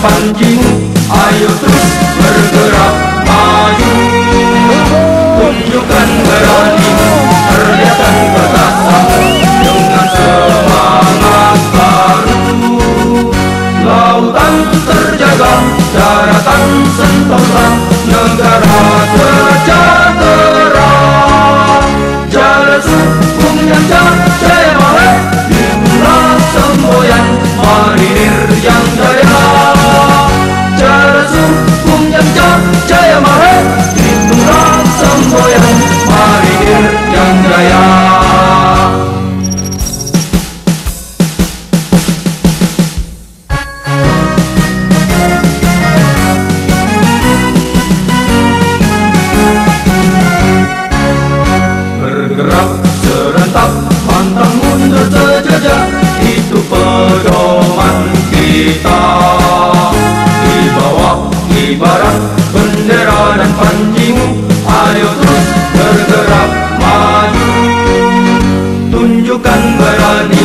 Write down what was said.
panjimu, ayo terus bergerak maju. Tunjukkan beranimu, perlihatkan perkasamu dengan semangat baru. Lautan terjaga, daratan sentosa, negara sejahtera. Jalan hukum yang jaya mahal, dimulai semboyan marinir yang jaya. Jalan hukum yang jaya mahal, dimulai semboyan marinir yang jaya. Bergerak serentak, pantang mundur sejajar, itu pedoman kita. Di bawah ibarat bendera dan panjimu, ayo terus bergerak maju. Tunjukkan berani